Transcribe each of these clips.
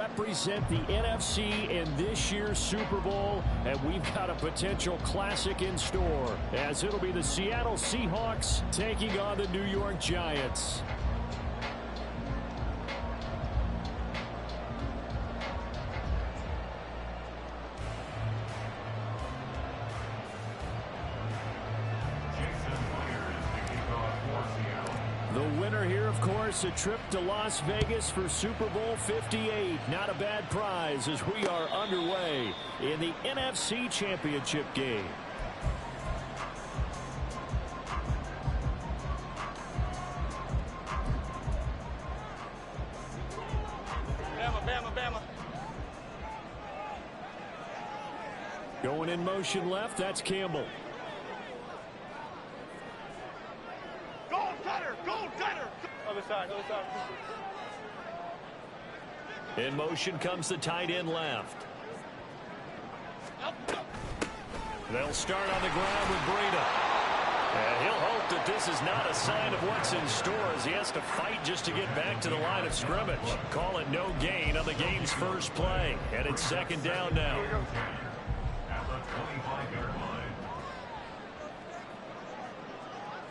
represent the NFC in this year's Super Bowl, and we've got a potential classic in store, as it'll be the Seattle Seahawks taking on the New York Giants. The winner here, of course, a trip to Las Vegas for Super Bowl 58. Not a bad prize as we are underway in the NFC Championship game. Bama, Bama. Going in motion left, that's Campbell. Other side. In motion comes the tight end left. They'll start on the ground with Breida. And he'll hope that this is not a sign of what's in store as he has to fight just to get back to the line of scrimmage. Call it no gain on the game's first play. And it's second down now.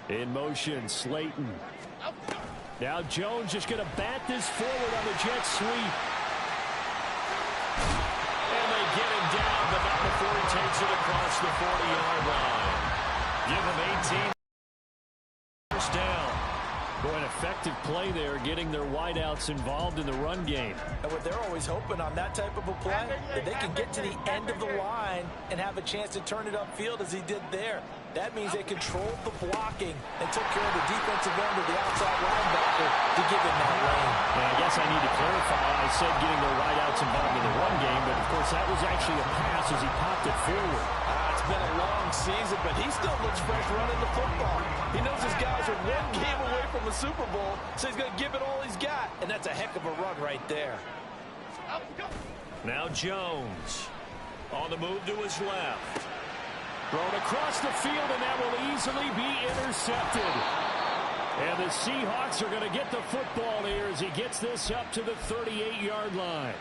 In motion, Slayton. Now Jones just going to bat this forward on the jet sweep. And they get him down, but not before he takes it across the 40-yard line. Give him 18. First down. Boy, an effective play there, getting their wideouts involved in the run game. And what they're always hoping on that type of a play, that they can get to the end of the line and have a chance to turn it upfield as he did there. That means they controlled the blocking and took care of the defensive end of the outside linebacker to give him that lane. And I guess I need to clarify. I said getting their wideouts involved in the run game, but of course that was actually a pass as he popped it forward. It's been a long season, but he still looks fresh running the football. He knows his guys are one game away from a Super Bowl, so he's going to give it all he's got, and that's a heck of a run right there. Now Jones on the move to his left. Thrown across the field, and that will easily be intercepted. And the Seahawks are going to get the football here as he gets this up to the 38-yard line.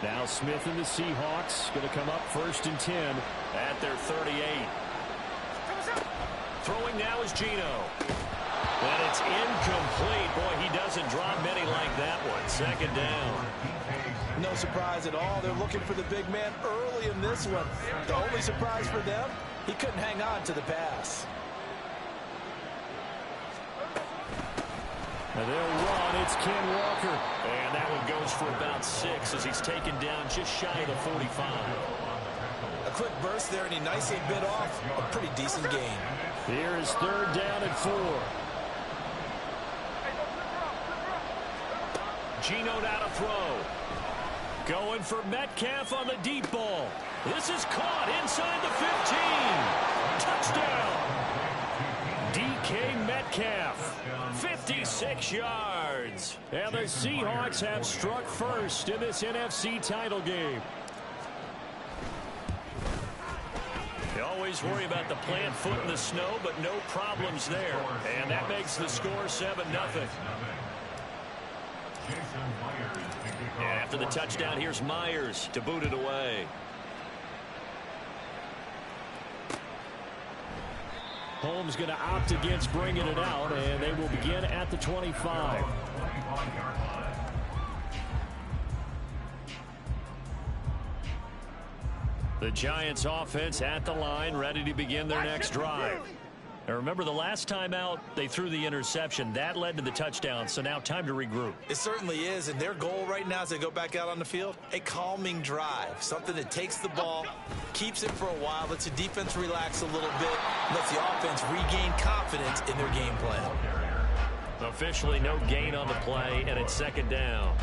Now Smith and the Seahawks going to come up 1st and 10 at their 38. Throwing now is Geno. And it's incomplete. Boy, he doesn't drop many like that one. Second down. No surprise at all. They're looking for the big man early in this one. The only surprise for them, he couldn't hang on to the pass. And they'll run. It's Ken Walker. And that one goes for about 6 as he's taken down just shy of the 45. A quick burst there, and he nicely bit off a pretty decent gain. Here is 3rd down and 4. Geno now to throw. Going for Metcalf on the deep ball. This is caught inside the 15. Touchdown. DK Metcalf. 56 yards. And the Seahawks have struck first in this NFC title game. You always worry about the plant foot in the snow, but no problems there. And that makes the score 7-0. And after the touchdown, here's Myers to boot it away. Holmes going to opt against bringing it out, and they will begin at the 25. The Giants offense at the line, ready to begin their next drive. Now remember, the last time out, they threw the interception. That led to the touchdown, so now time to regroup. It certainly is, and their goal right now as they go back out on the field, a calming drive. Something that takes the ball, keeps it for a while, lets the defense relax a little bit, lets the offense regain confidence in their game plan. Officially no gain on the play, and it's 2nd down.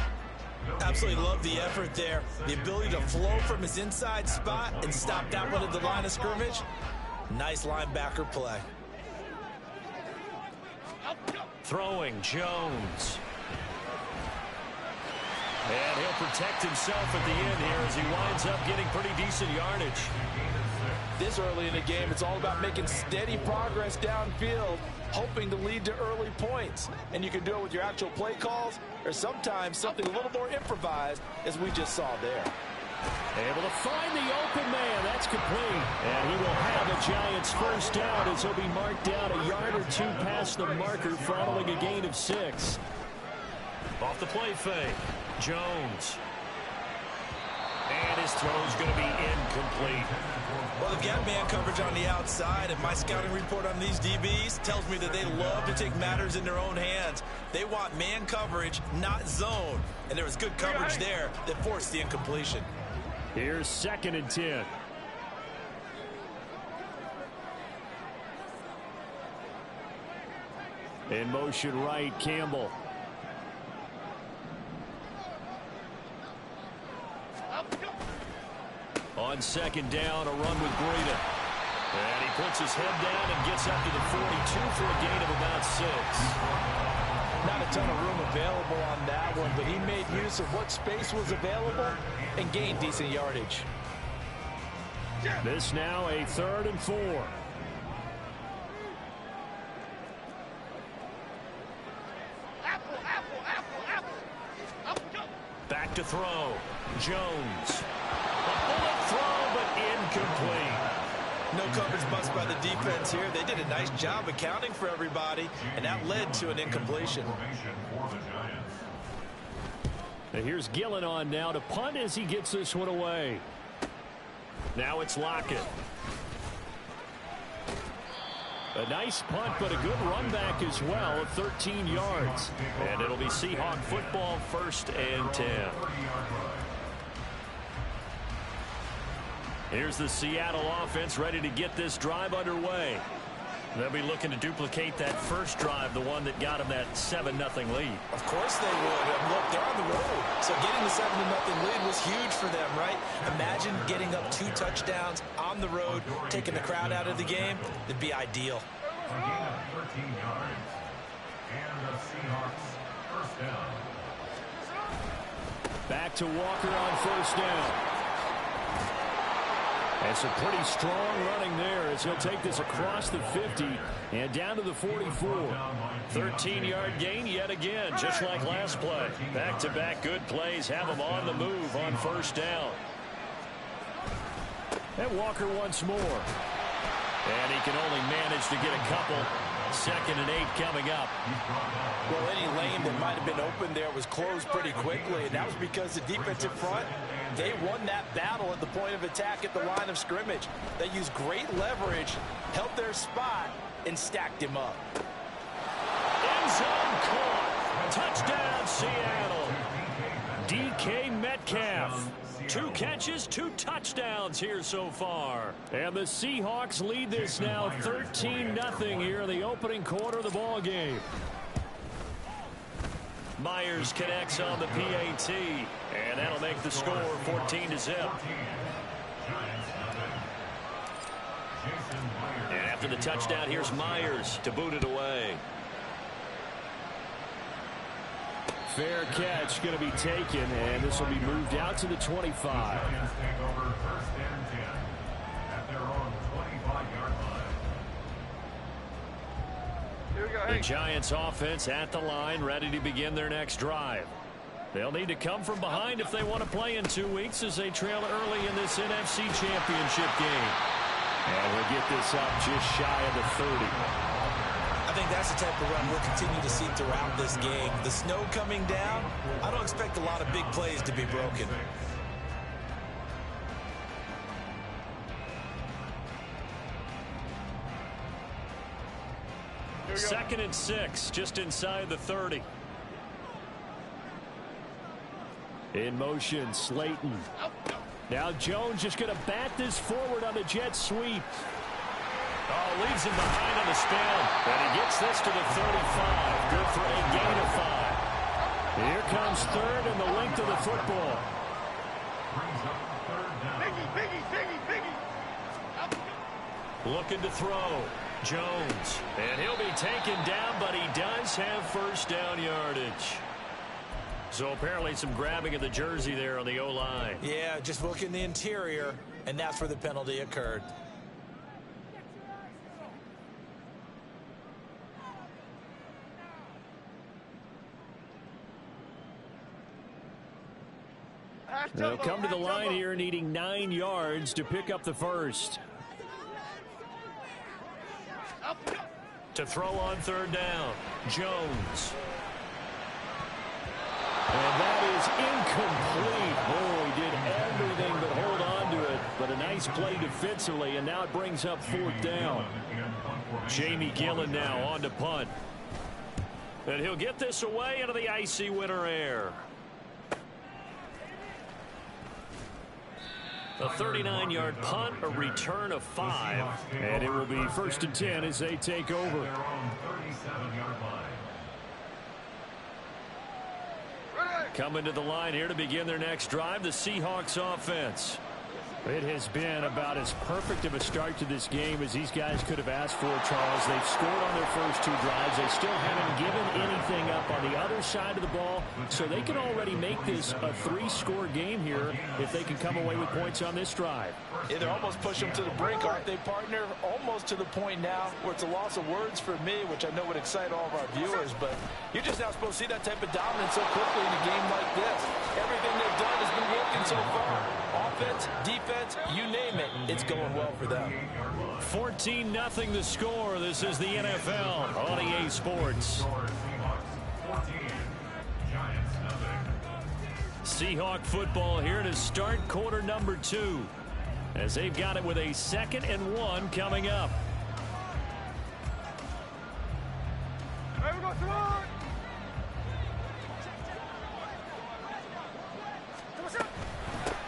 Absolutely love the effort there. The ability to flow from his inside spot and stop that one at the line of scrimmage. Nice linebacker play. Throwing Jones. And he'll protect himself at the end here as he winds up getting pretty decent yardage. This early in the game, it's all about making steady progress downfield, hoping to lead to early points. And you can do it with your actual play calls or sometimes something a little more improvised, as we just saw there. Able to find the open man. That's complete. And he will have a Giants first down as he'll be marked down a yard or two past the marker following a gain of 6. Off the play fake. Jones. And his throw's going to be incomplete. Well, they've got man coverage on the outside, and my scouting report on these DBs tells me that they love to take matters in their own hands. They want man coverage, not zone. And there was good coverage there that forced the incompletion. Here's 2nd and 10. In motion right, Campbell. On 2nd down, a run with Breida. And he puts his head down and gets up to the 42 for a gain of about 6. Not a ton of room available on that one, but he made use of what space was available and gained decent yardage. This now a 3rd and 4. Back to throw. Jones. A bullet throw, but incomplete. No coverage bust by the defense here. They did a nice job accounting for everybody, and that led to an incompletion. And here's Gillen on now to punt as he gets this one away. Now it's Lockett. A nice punt, but a good run back as well of 13 yards. And it'll be Seahawk football, 1st and 10. Here's the Seattle offense ready to get this drive underway. They'll be looking to duplicate that first drive, the one that got them that 7-0 lead. Of course they would. Look, they're on the road. So getting the 7-0 lead was huge for them, right? Imagine getting up 2 touchdowns on the road, taking the crowd out of the game. It'd be ideal. A gain of 13 yards. And the Seahawks first down. Back to Walker on 1st down. And some pretty strong running there as he'll take this across the 50 and down to the 44. 13-yard gain yet again, just like last play. Back-to-back good plays have him on the move on 1st down. And Walker once more. And he can only manage to get a couple. 2nd and 8 coming up. Well, any lane that might have been open there was closed pretty quickly, and that was because the defensive front, they won that battle at the point of attack at the line of scrimmage. They used great leverage, held their spot, and stacked him up. End zone caught. Touchdown, Seattle. DK Metcalf. 2 catches, 2 touchdowns here so far. And the Seahawks lead this now 13-0 here in the opening quarter of the ball game. Myers connects on the PAT, and that'll make the score 14-0. And after the touchdown, here's Myers to boot it away. Fair catch going to be taken, and this will be moved out to the 25. The Giants offense at the line, ready to begin their next drive. They'll need to come from behind if they want to play in 2 weeks as they trail early in this NFC Championship game. And we'll get this up just shy of the 30. I think that's the type of run we'll continue to see throughout this game. The snow coming down, I don't expect a lot of big plays to be broken. 2nd and 6, just inside the 30. In motion, Slayton. Now Jones just going to bat this forward on the jet sweep. Oh, leaves him behind on the spin. And he gets this to the 35. Good for a gain of 5. Here comes 3rd and the length of the football. Looking to throw. Jones. And he'll be taken down, but he does have 1st down yardage. So apparently some grabbing of the jersey there on the O-line. Yeah, just look in the interior, and that's where the penalty occurred. They'll come to the line here needing 9 yards to pick up the first. To throw on third down, Jones. And that is incomplete. Oh, he did everything but hold on to it. But a nice play defensively, and now it brings up fourth down. Jamie Gillen now on to punt. And he'll get this away into the icy winter air. A 39-yard punt, a return of 5. And it will be 1st and 10 as they take over. Coming to the line here to begin their next drive, the Seahawks offense. It has been about as perfect of a start to this game as these guys could have asked for, Charles. They've scored on their first 2 drives. They still haven't given anything up on the other side of the ball, so they can already make this a 3-score game here if they can come away with points on this drive. Yeah, they're almost pushing them to the brink, aren't they, partner? Almost to the point now where it's a loss of words for me, which I know would excite all of our viewers, but you're just not supposed to see that type of dominance so quickly in a game like this. Everything they've done has been working so far. Offense, defense, you name it, it's going well for them. 14-0 the score. This is the NFL on EA Sports. Seahawk football here to start quarter number 2 as they've got it with a 2nd and 1 coming up.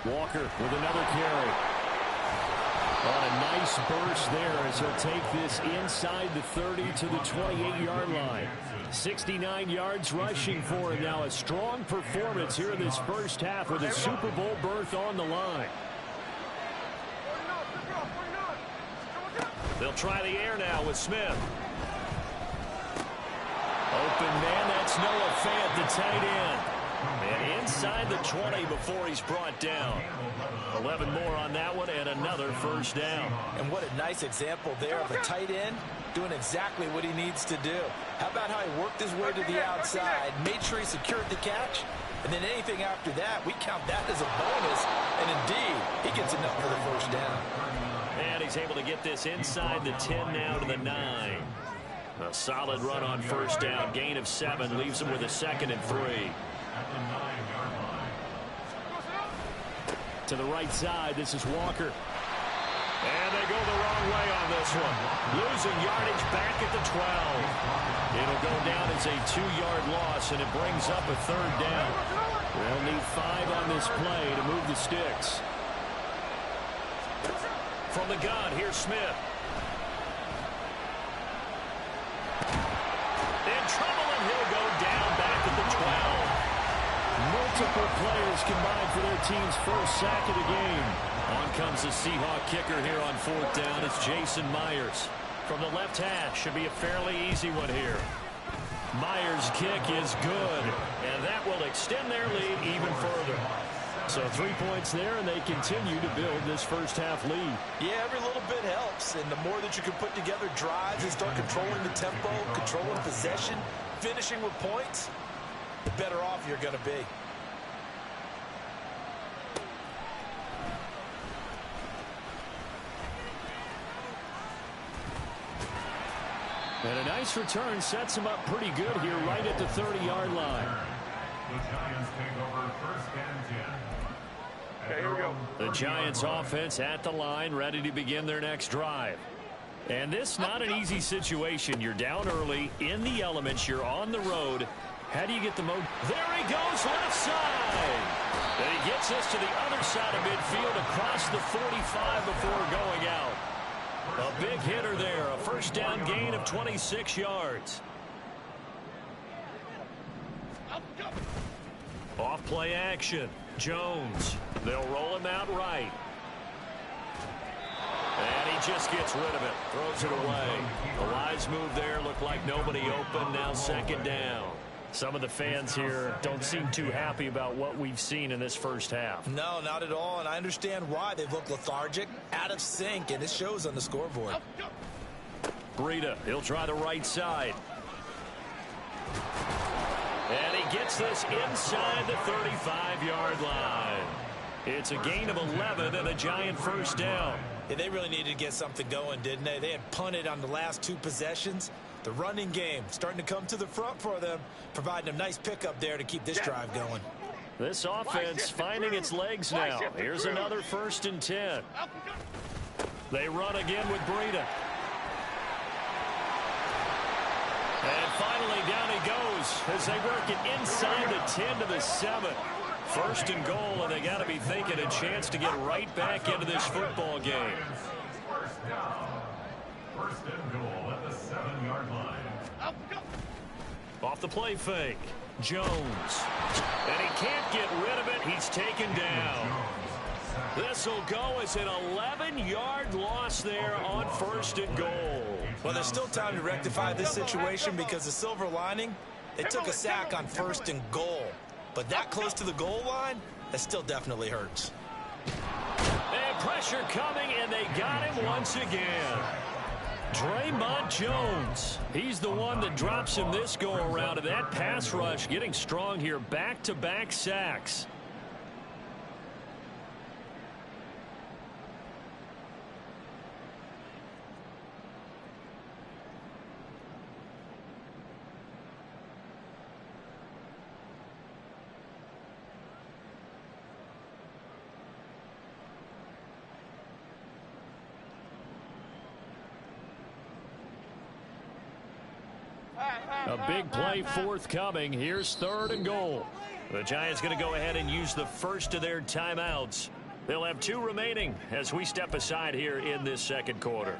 Walker with another carry. On a nice burst there as he'll take this inside the 30 to the 28-yard line. 69 yards rushing for him now. A strong performance here in this first half with a Super Bowl berth on the line. They'll try the air now with Smith. Open man, that's Noah Fant, the tight end. And inside the 20 before he's brought down. 11 more on that one and another first down. And what a nice example there of a tight end doing exactly what he needs to do. How about how he worked his way to the outside, made sure he secured the catch, and then anything after that, we count that as a bonus. And indeed, he gets enough for the first down. And he's able to get this inside the 10 now to the 9. A solid run on first down. Gain of 7 leaves him with a 2nd and 3. To the right side, this is Walker. And they go the wrong way on this one. Losing yardage back at the 12. It'll go down as a 2-yard loss, and it brings up a 3rd down. They'll need 5 on this play to move the sticks. From the gun, here's Smith. In trouble, and he'll go down back at the 12. Multiple players combined for their team's first sack of the game. On comes the Seahawk kicker here on 4th down. It's Jason Myers. From the left hash, should be a fairly easy one here. Myers' kick is good, and that will extend their lead even further. So 3 points there, and they continue to build this first half lead. Yeah, every little bit helps, and the more that you can put together drives and start controlling the tempo, controlling possession, finishing with points, the better off you're going to be. And a nice return sets him up pretty good here right at the 30-yard line. The Giants take over 1st and 10. Okay, here we go. The Giants offense at the line, ready to begin their next drive. And this not an easy situation. You're down early, in the elements, you're on the road. How do you get the most? There he goes, left side. And he gets us to the other side of midfield across the 45 before going out. A big hitter there, a first down gain of 26 yards. Off play action, Jones. They'll roll him out right. And he just gets rid of it, throws it away. A wise move there, looked like nobody open, now 2nd down. Some of the fans here don't seem too happy about what we've seen in this first half. No, not at all, and I understand why. They've looked lethargic, out of sync, and it shows on the scoreboard. Breida, he'll try the right side. And he gets this inside the 35-yard line. It's a gain of 11 and a giant first down. Yeah, they really needed to get something going, didn't they? They had punted on the last 2 possessions. The running game starting to come to the front for them, providing a nice pickup there to keep this drive going. This offense finding its legs now. Here's another 1st and 10. They run again with Breida. And finally down he goes as they work it inside the 10 to the 7. 1st and goal, and they got to be thinking a chance to get right back into this football game. First down. 1st and goal at the 7-yard line. Off the play fake. Jones. And he can't get rid of it. He's taken down. This will go as an 11-yard loss there on 1st and goal. Well, there's still time to rectify this situation because the silver lining, they took a sack on 1st and goal. But that close to the goal line, that still definitely hurts. And pressure coming, and they got him once again. Draymond Jones. He's the one that drops him this go-around. And that pass rush getting strong here. Back-to-back sacks. A big play forthcoming. Here's 3rd and goal. The Giants going to go ahead and use the first of their timeouts. They'll have 2 remaining as we step aside here in this 2nd quarter.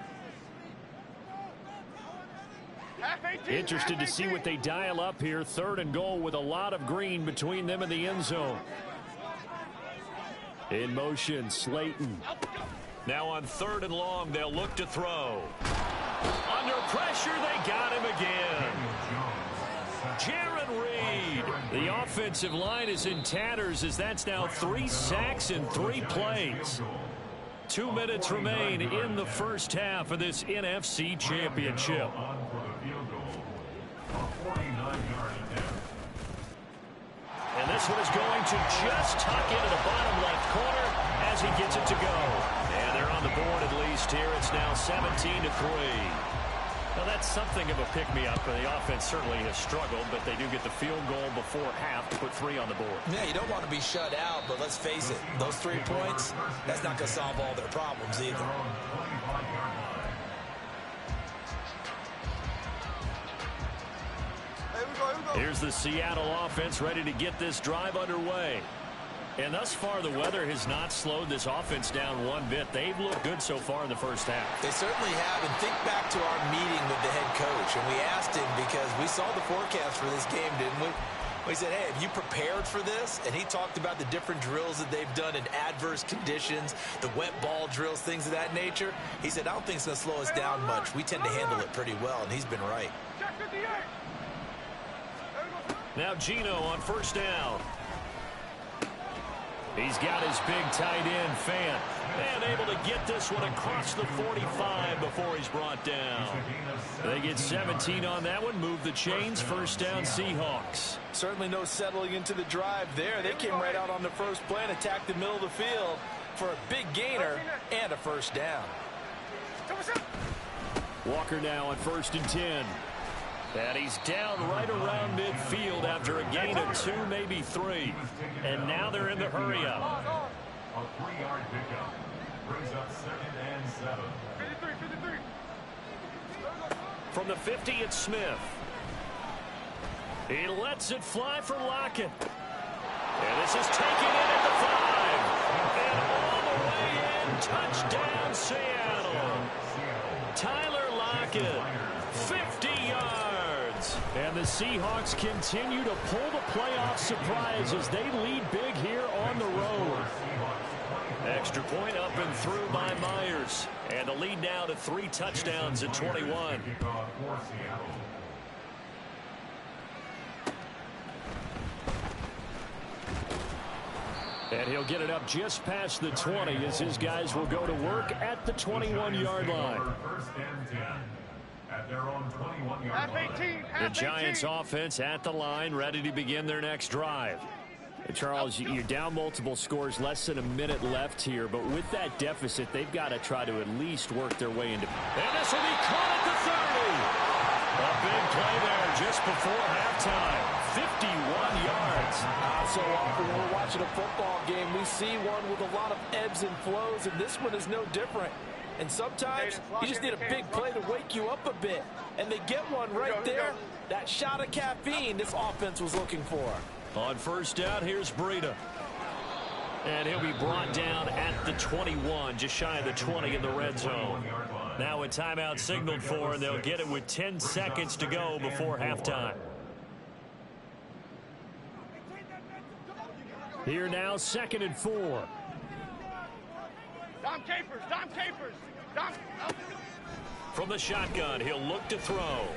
Interested to see what they dial up here. 3rd and goal with a lot of green between them and the end zone. In motion, Slayton. Now on 3rd and long, they'll look to throw. Under pressure, they got him again. Jaron Reed. The offensive line is in tatters as that's now 3 sacks in 3 plays. 2 minutes remain in the first half of this NFC Championship. And this one is going to just tuck into the bottom left corner as he gets it to go. And they're on the board at least here. It's now 17-3. Well, that's something of a pick-me-up. The offense certainly has struggled, but they do get the field goal before half to put 3 on the board. Yeah, you don't want to be shut out, but let's face it, those 3 points, that's not going to solve all their problems either. Here's the Seattle offense ready to get this drive underway. And thus far, the weather has not slowed this offense down one bit. They've looked good so far in the first half. They certainly have. And think back to our meeting with the head coach. And we asked him because we saw the forecast for this game, didn't we? We said, hey, have you prepared for this? And he talked about the different drills that they've done in adverse conditions, the wet ball drills, things of that nature. He said, I don't think it's going to slow us down much. We tend to handle it pretty well, and he's been right. Now Gino on 1st down. He's got his big tight end, Fant, and able to get this one across the 45 before he's brought down. They get 17 on that one, move the chains, 1st down Seahawks. Certainly no settling into the drive there. They came right out on the first play and attacked the middle of the field for a big gainer and a 1st down. Walker now on 1st and 10. And he's down right around midfield after a gain of 2, maybe 3. And now they're in the hurry-up. A 3-yard pickup brings up 2nd and 7. 53. From the 50, it's Smith. He lets it fly for Lockett. And this is taken in at the 5. And all the way in, touchdown Seattle. Tyler Lockett, 50 yards. And the Seahawks continue to pull the playoff surprise as they lead big here on the road. Extra point up and through by Myers. And the lead now to 3 touchdowns at 21. And he'll get it up just past the 20 as his guys will go to work at the 21-yard line. First and 10 at their own 21-yard line. The Giants offense at the line, ready to begin their next drive. And Charles, you're down multiple scores, less than a minute left here, but with that deficit, they've got to try to at least work their way into. And this will be caught at the 30. A big play there just before halftime. 51 yards. So often when we're watching a football game, we see one with a lot of ebbs and flows, and this one is no different. And sometimes you just need a big play to wake you up a bit. And they get one right there. That shot of caffeine this offense was looking for. On first down, here's Breida. And he'll be brought down at the 21, just shy of the 20 in the red zone. Now a timeout signaled for, and they'll get it with 10 seconds to go before halftime. Here now, 2nd and 4. Dom Capers, Dom Capers. Dom. From the shotgun, he'll look to throw.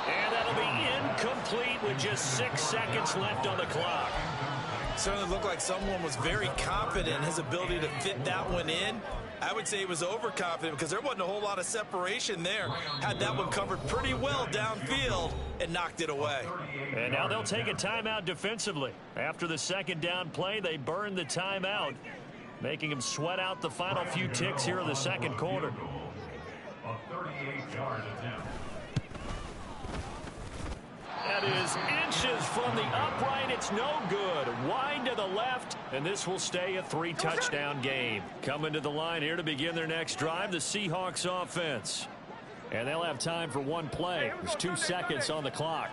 And that'll be incomplete with just 6 seconds left on the clock. Certainly looked like someone was very confident in his ability to fit that one in. I would say he was overconfident because there wasn't a whole lot of separation there. Had that one covered pretty well downfield and knocked it away. And now they'll take a timeout defensively. After the second down play, they burned the timeout, making them sweat out the final few ticks here in the second quarter. A 38-yard attempt. That is inches from the upright. It's no good. Wind to the left, and this will stay a 3-touchdown game. Coming to the line here to begin their next drive, the Seahawks offense. And they'll have time for one play. There's 2 seconds on the clock.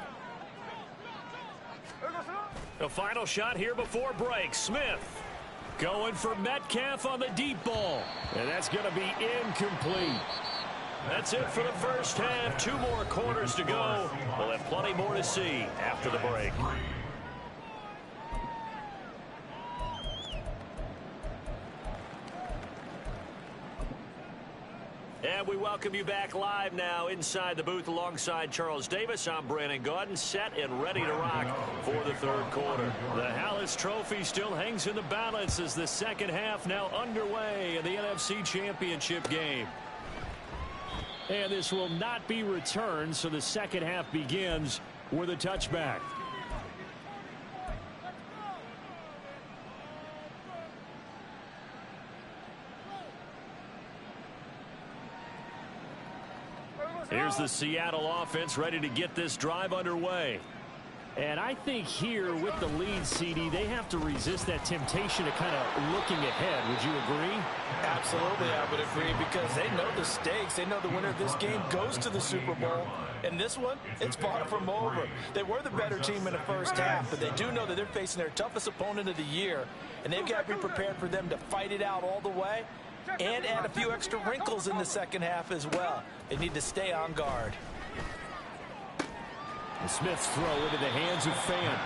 The final shot here before break. Smith going for Metcalf on the deep ball. And that's going to be incomplete. That's it for the first half. 2 more quarters to go. We'll have plenty more to see after the break. And we welcome you back live now inside the booth alongside Charles Davis. I'm Brandon Gaudin, set and ready to rock for the third quarter. The Hallis Trophy still hangs in the balance as the second half now underway in the NFC Championship game. And this will not be returned, so the second half begins with a touchback. Here's the Seattle offense ready to get this drive underway. And I think here with the lead, CD, they have to resist that temptation of kind of looking ahead. Would you agree? Absolutely, I would agree, because they know the stakes. They know the winner of this game goes to the Super Bowl. And this one, it's far from over. They were the better team in the first half, but they do know that they're facing their toughest opponent of the year. And they've got to be prepared for them to fight it out all the way and add a few extra wrinkles in the second half as well. They need to stay on guard. And Smith's throw into the hands of Fan.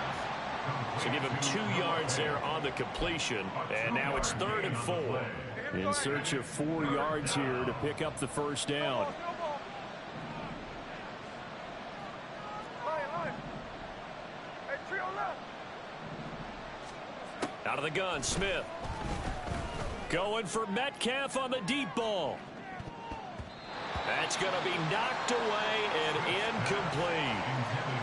So give him 2 yards there on the completion. And now it's 3rd and 4. In search of 4 yards here to pick up the first down. Out of the gun, Smith. Going for Metcalf on the deep ball. That's going to be knocked away and incomplete.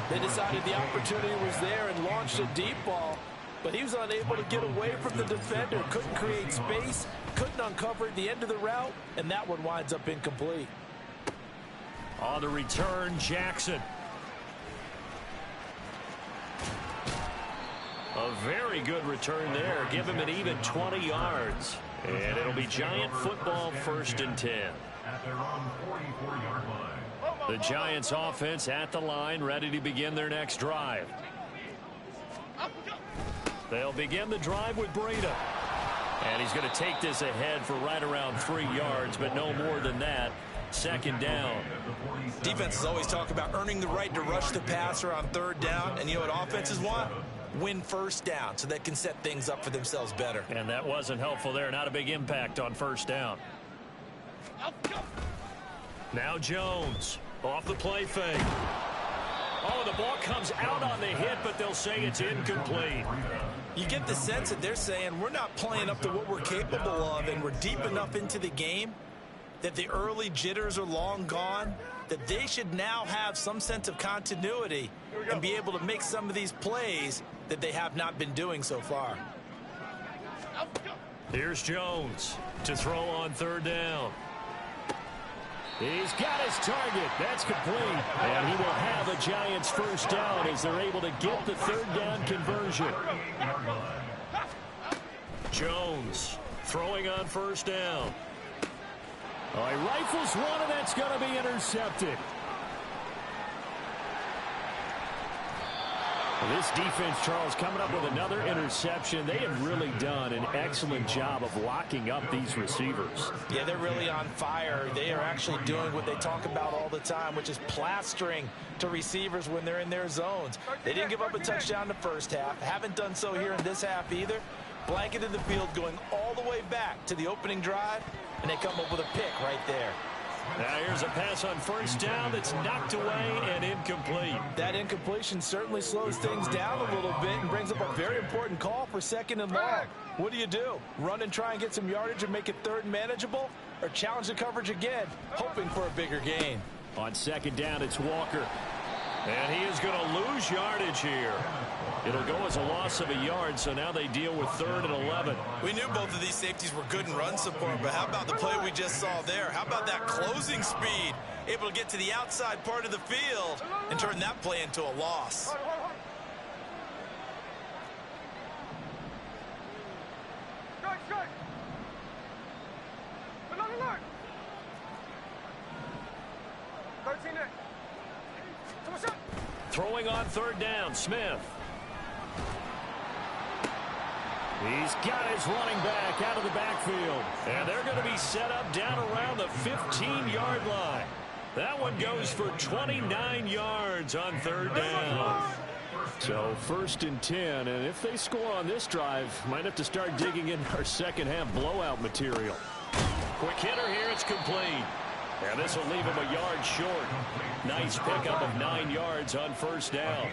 They decided the opportunity was there and launched a deep ball, but he was unable to get away from the defender. Couldn't create space, couldn't uncover the end of the route, and that one winds up incomplete. On the return, Jackson. A very good return there. Give him an even 20 yards. And it'll be Giant football, 1st and 10. At their own 44-yard line. The Giants offense at the line, ready to begin their next drive. They'll begin the drive with Breida. And he's going to take this ahead for right around 3 yards, but no more than that. 2nd down. Defenses always talk about earning the right to rush the passer on 3rd down. And you know what offenses want? Win 1st down so they can set things up for themselves better. And that wasn't helpful there. Not a big impact on 1st down. Now Jones off the play fake. Oh, the ball comes out on the hit, but they'll say it's incomplete. You get the sense that they're saying we're not playing up to what we're capable of, and we're deep enough into the game that the early jitters are long gone, that they should now have some sense of continuity and be able to make some of these plays that they have not been doing so far. Here's Jones to throw on third down. He's got his target. That's complete. And he will have a Giants first down as they're able to get the third down conversion. Jones throwing on first down. Oh, he rifles one, and that's going to be intercepted. This defense, Charles, coming up with another interception. They have really done an excellent job of locking up these receivers. Yeah, they're really on fire. They are actually doing what they talk about all the time, which is plastering to receivers when they're in their zones. They didn't give up a touchdown in the first half. Haven't done so here in this half either. Blanketed the field going all the way back to the opening drive, and they come up with a pick right there. Now here's a pass on first down that's knocked away and incomplete. That incompletion certainly slows things down a little bit and brings up a very important call for second and long. What do? Run and try and get some yardage and make it third and manageable? Or challenge the coverage again, hoping for a bigger gain? On second down, it's Walker. And he is going to lose yardage here. It'll go as a loss of a yard, so now they deal with 3rd and 11. We knew both of these safeties were good in run support, but how about the play we just saw there? How about that closing speed? Able to get to the outside part of the field and turn that play into a loss. Throwing on third down, Smith. He's got his running back out of the backfield. And they're going to be set up down around the 15-yard line. That one goes for 29 yards on third down. So 1st and 10, and if they score on this drive, might have to start digging in our second half blowout material. Quick hitter here, it's complete. And this will leave him a yard short. Nice pickup of 9 yards on first down.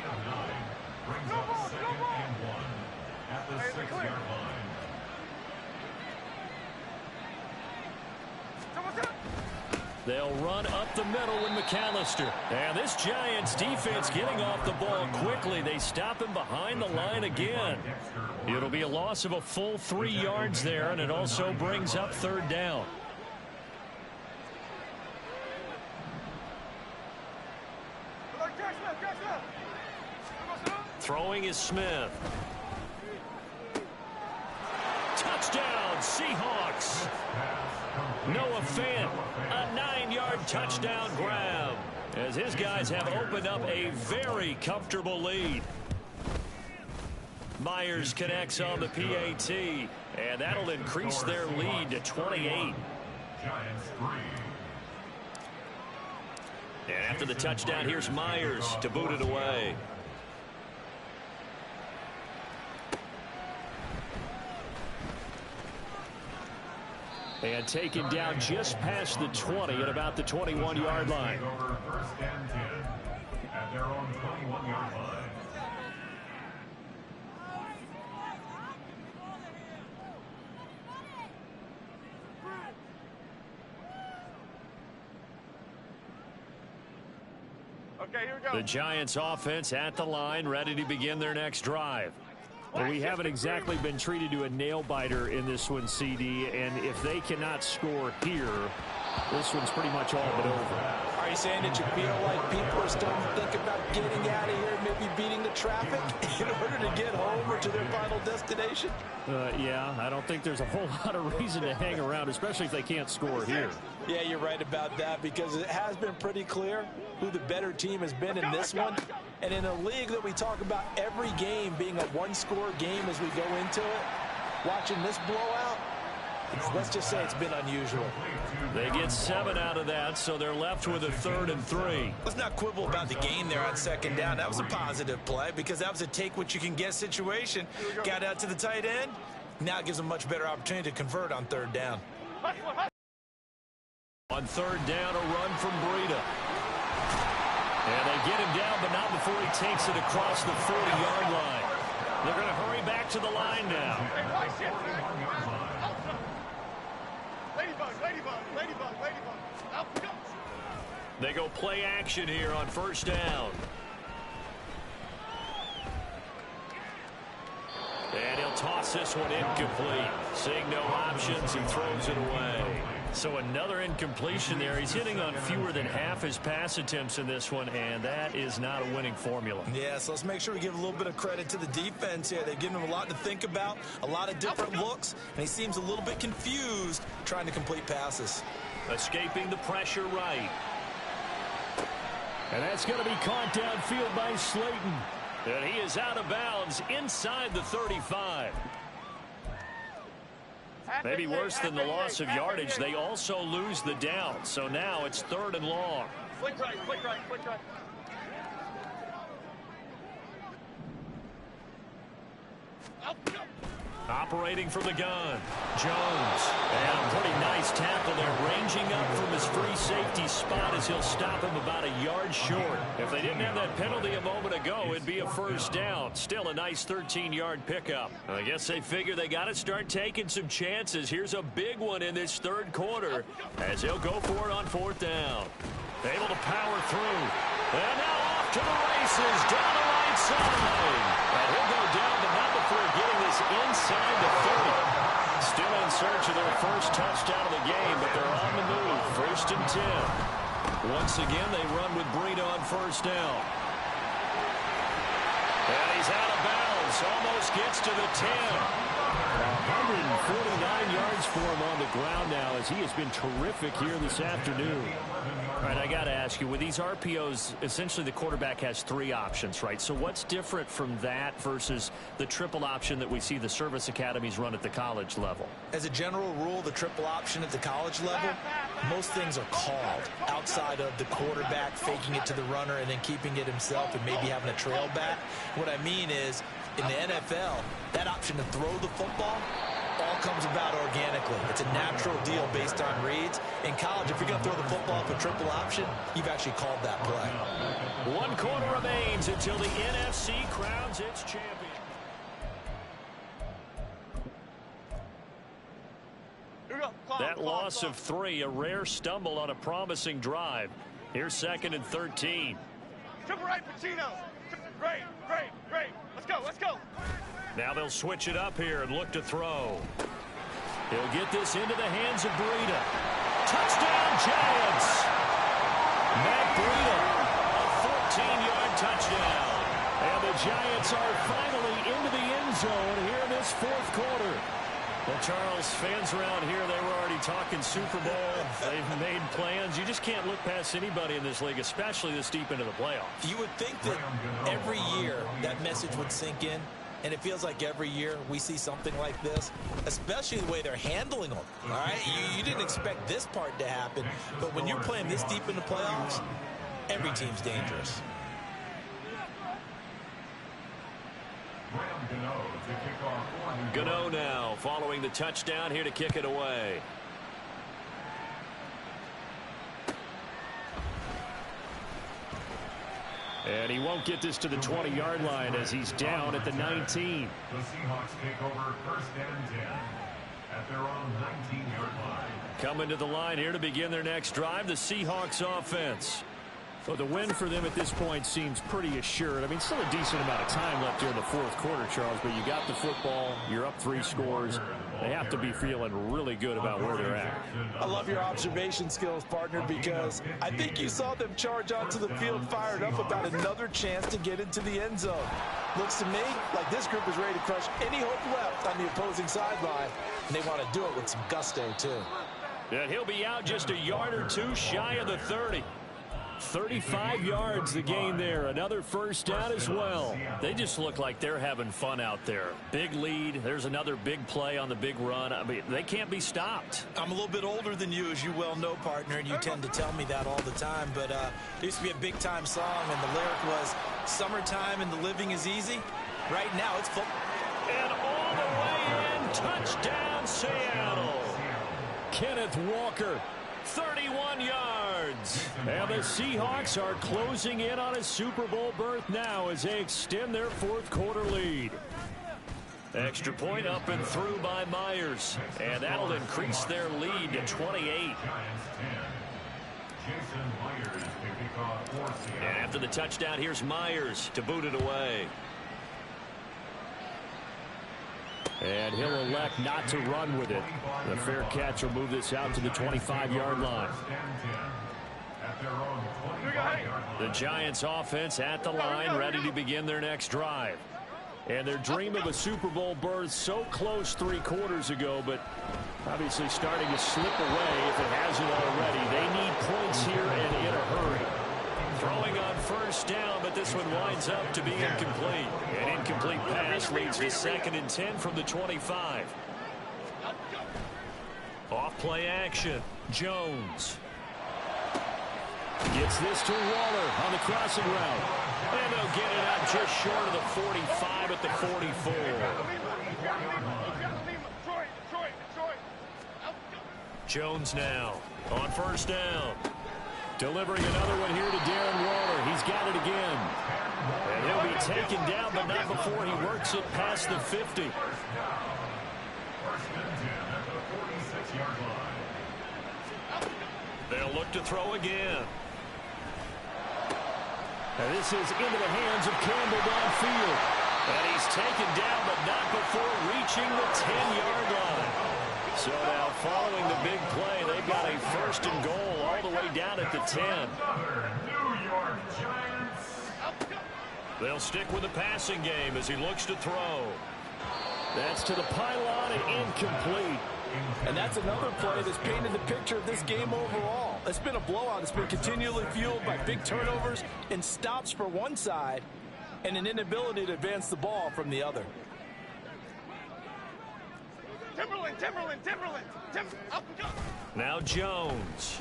Brings up 2nd and 1 at the 6-yard line. They'll run up the middle with McAllister. And this Giants defense getting off the ball quickly. They stop him behind the line again. It'll be a loss of a full 3 yards there, and it also brings up third down. Throwing is Smith. Touchdown, Seahawks. Noah Fant, a 9-yard touchdown grab, as his guys have opened up a very comfortable lead. Myers connects on the PAT, and that'll increase their lead to 28. Giants 3. And after the touchdown, here's Myers to boot it away. And taken down just past the 20 at about the 21-yard line. Over 1st and 10 at their own 21-yard line. Okay, here we go. The Giants offense at the line, ready to begin their next drive. Well, we haven't exactly been treated to a nail-biter in this one, CD, and if they cannot score here, this one's pretty much all but over. Are you saying that you feel like people are starting to think about getting out of here, maybe beating the traffic in order to get home or to their final destination? Yeah, I don't think there's a whole lot of reason to hang around, especially if they can't score here. Yeah, you're right about that, because it has been pretty clear who the better team has been in this one. And in a league that we talk about every game being a one-score game as we go into it, watching this blowout, let's just say it's been unusual. They get 7 out of that, so they're left with a 3rd and 3. Let's not quibble about the gain there on second down. That was a positive play because that was a take-what-you-can-get situation. Got out to the tight end. Now it gives them a much better opportunity to convert on third down. On third down, a run from Breida. And they get him down, but not before he takes it across the 40-yard line. They're going to hurry back to the line now. Ladybug, ladybug, ladybug, ladybug. Out we go. They go play action here on first down. And he'll toss this one incomplete. Seeing no options, he throws it away. So another incompletion there. He's hitting on fewer than half his pass attempts in this one, and that is not a winning formula. Yeah, so let's make sure we give a little bit of credit to the defense here. They've given him a lot to think about, a lot of different looks, and he seems a little bit confused trying to complete passes. Escaping the pressure right. And that's going to be caught downfield by Slayton. And he is out of bounds inside the 35. Maybe worse than the loss of yardage, they also lose the down. So now it's 3rd and long. Flick right, flick right, flick right. Out we go. Operating from the gun, Jones. And a pretty nice tackle there, ranging up from his free safety spot as he'll stop him about a yard short. If they didn't have that penalty a moment ago, it'd be a first down. Still a nice 13-yard pickup. I guess they figure they got to start taking some chances. Here's a big one in this 3rd quarter as he'll go for it on 4th down. Able to power through. And now off to the races down the right side. And he'll go down, but not before getting this inside the 30. Still in search of their first touchdown of the game, but they're on the move. 1st and 10. Once again, they run with Breida on 1st down. And he's out of bounds. Almost gets to the 10. 149 yards for him on the ground now as he has been terrific here this afternoon. All right, I got to ask you, with these RPOs, essentially the quarterback has 3 options, right? So what's different from that versus the triple option that we see the service academies run at the college level? As a general rule, the triple option at the college level, most things are called outside of the quarterback faking it to the runner and then keeping it himself and maybe having a trail back. What I mean is, in the NFL, that option to throw the football all comes about organically. It's a natural deal based on reads. In college, if you're going to throw the football for triple option, you've actually called that play. 1 quarter remains until the NFC crowns its champion. Here we go. That loss of 3, a rare stumble on a promising drive. Here's 2nd and 13. Triple right, Pacino. Great, great, great. Let's go, let's go. Now they'll switch it up here and look to throw. He'll get this into the hands of Breida. Touchdown, Giants! Matt Breida, a 14-yard touchdown. And the Giants are finally into the end zone here in this 4th quarter. Well, Charles, fans around here, they were already talking Super Bowl. They've made plans. You just can't look past anybody in this league, especially this deep into the playoffs. You would think that every year that message would sink in, and it feels like every year we see something like this, especially the way they're handling them. All right, you didn't expect this part to happen, but when you're playing this deep in the playoffs, every team's dangerous. Gano now following the touchdown here to kick it away. And he won't get this to the 20-yard line as he's down at the 19. The Seahawks take over 1st and 10 at their own 19-yard line. Coming to the line here to begin their next drive, the Seahawks offense. So the win for them at this point seems pretty assured. I mean, still a decent amount of time left here in the 4th quarter, Charles, but you got the football, you're up 3 scores. They have to be feeling really good about where they're at. I love your observation skills, partner, because I think you saw them charge onto the field fired up about another chance to get into the end zone. Looks to me like this group is ready to crush any hope left on the opposing sideline, and they want to do it with some gusto, too. And he'll be out just a yard or 2 shy of the 30. 35 yards the gain there. Another first down as well. They just look like they're having fun out there. Big lead. There's another big play on the big run. I mean, they can't be stopped. I'm a little bit older than you, as you well know, partner, and you tend to tell me that all the time. But there used to be a big-time song, and the lyric was, "Summertime and the living is easy." Right now, it's football. And all the way in, touchdown, Seattle. Kenneth Walker 31 yards. And the Seahawks are closing in on a Super Bowl berth now as they extend their fourth quarter lead. Extra point up and through by Myers. And that'll increase their lead to 28. And after the touchdown, here's Myers to boot it away. And he'll elect not to run with it. The fair catch will move this out to the 25-yard line. The Giants offense at the line, ready to begin their next drive. And their dream of a Super Bowl berth so close 3 quarters ago, but obviously starting to slip away if it hasn't already. They need points here and in a hurry. Throwing on first down, but this one winds up to be incomplete. An incomplete pass leads to 2nd and 10 from the 25. Off play action. Jones gets this to Waller on the crossing route. And they'll get it out just short of the 45 at the 44. Jones now on first down. Delivering another one here to Darren Waller. He's got it again. And he'll be taken down, but not before he works it past the 50. They'll look to throw again. And this is into the hands of Campbell downfield. And he's taken down, but not before reaching the 10-yard line. So now following the big play, they've got a 1st and goal all the way down at the 10. They'll stick with the passing game as he looks to throw. That's to the pylon and incomplete. And that's another play that's painted the picture of this game overall. It's been a blowout. It's been continually fueled by big turnovers and stops for one side and an inability to advance the ball from the other. Timberland. Up and go. Now Jones.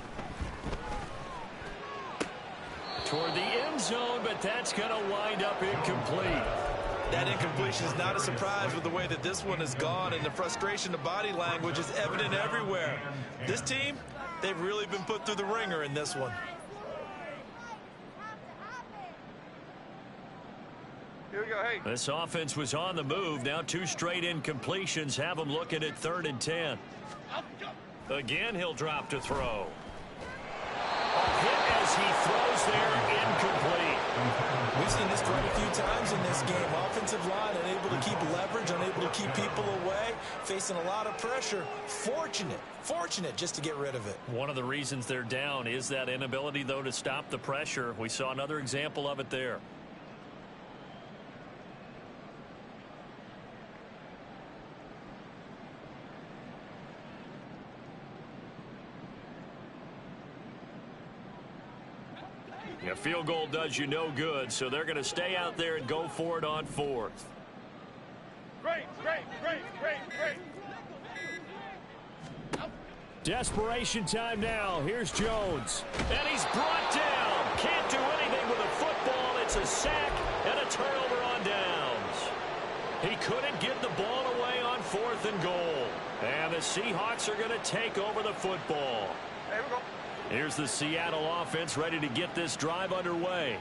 Toward the end zone, but that's going to wind up incomplete. That incompletion is not a surprise with the way that this one has gone, and the frustration of body language is evident everywhere. This team, they've really been put through the ringer in this one. Here we go, hey. This offense was on the move. Now 2 straight incompletions have them looking at 3rd and 10. Again, he'll drop to throw. A hit as he throws there, incomplete. We've seen this quite a few times in this game. Offensive line unable to keep leverage, unable to keep people away, facing a lot of pressure. Fortunate just to get rid of it. One of the reasons they're down is that inability, though, to stop the pressure. We saw another example of it there. A field goal does you no good, so they're going to stay out there and go for it on 4th. Great. Desperation time now. Here's Jones. And he's brought down. Can't do anything with a football. It's a sack and a turnover on downs. He couldn't get the ball away on 4th and goal. And the Seahawks are going to take over the football. There we go. Here's the Seattle offense ready to get this drive underway.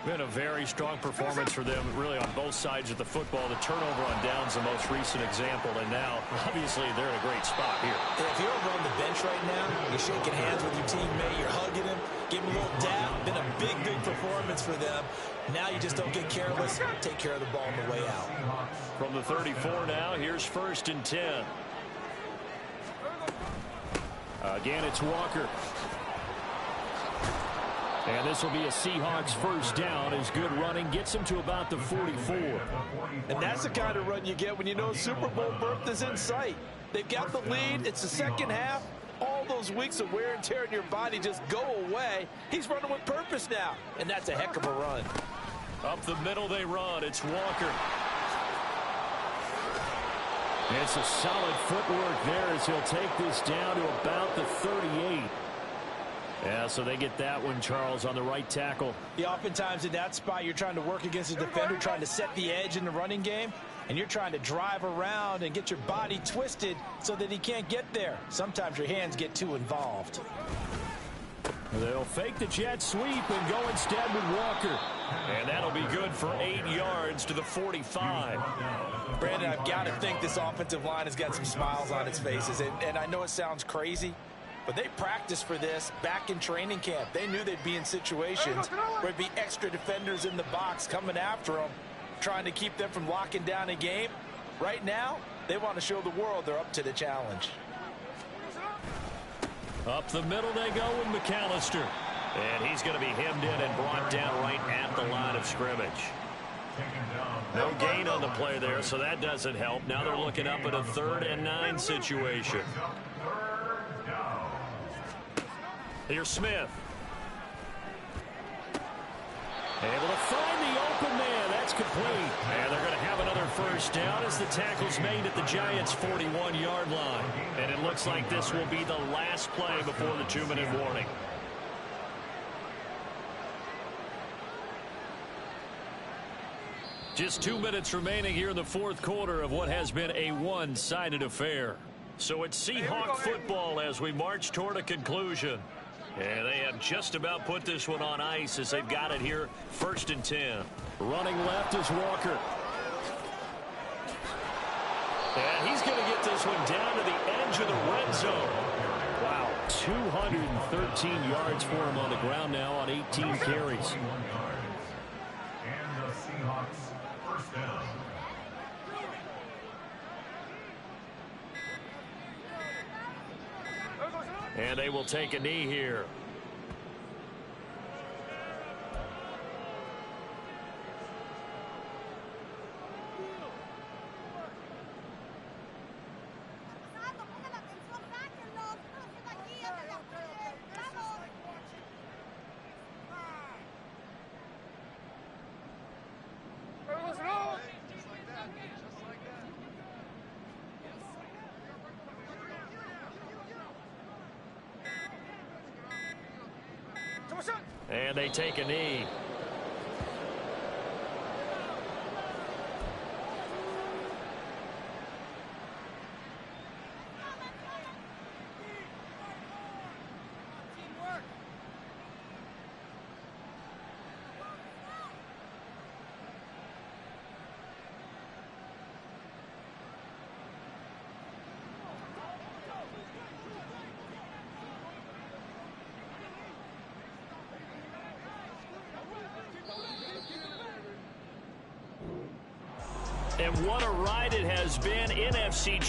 Been a very strong performance for them, really, on both sides of the football. The turnover on downs, the most recent example, and now, obviously, they're in a great spot here. If you're over on the bench right now, you're shaking hands with your teammate, you're hugging him, giving him a little dab. Been a big performance for them. Now you just don't get careless. Take care of the ball on the way out. From the 34 now, here's 1st and 10. Again, it's Walker. And this will be a Seahawks 1st down as good running gets him to about the 44. And that's the kind of run you get when you know Super Bowl berth is in sight. They've got the lead. It's the second half. All those weeks of wear and tear in your body just go away. He's running with purpose now, and that's a heck of a run. Up the middle they run. It's Walker. It's a solid footwork there as he'll take this down to about the 38. Yeah, so they get that one, Charles, on the right tackle. Yeah, oftentimes in that spot, you're trying to work against a defender, trying to set the edge in the running game. and you're trying to drive around and get your body twisted so that he can't get there. Sometimes your hands get too involved. They'll fake the jet sweep and go instead with Walker. And that'll be good for 8 yards to the 45. Brandon, I've got to think this offensive line has got some smiles on its faces. And I know it sounds crazy, but they practiced for this back in training camp. They knew they'd be in situations where there'd be extra defenders in the box coming after them, trying to keep them from locking down a game. Right now, they want to show the world they're up to the challenge. Up the middle they go with McAllister. And he's going to be hemmed in and brought down right at the line of scrimmage. No gain on the play there, so that doesn't help. Now they're looking up at a 3rd and 9 situation. Here's Smith. Able to find the open man. That's complete. And they're going to have another first down as the tackle's made at the Giants' 41-yard line. And it looks like this will be the last play before the 2-minute warning. Just 2 minutes remaining here in the 4th quarter of what has been a one-sided affair. So it's Seahawk football as we march toward a conclusion. And they have just about put this one on ice as they've got it here, 1st and 10. Running left is Walker. And he's going to get this one down to the edge of the red zone. Wow, 213 yards for him on the ground now on 18 carries. And the Seahawks first down. And they will take a knee here. And they take a knee. And what a ride it has been. NFC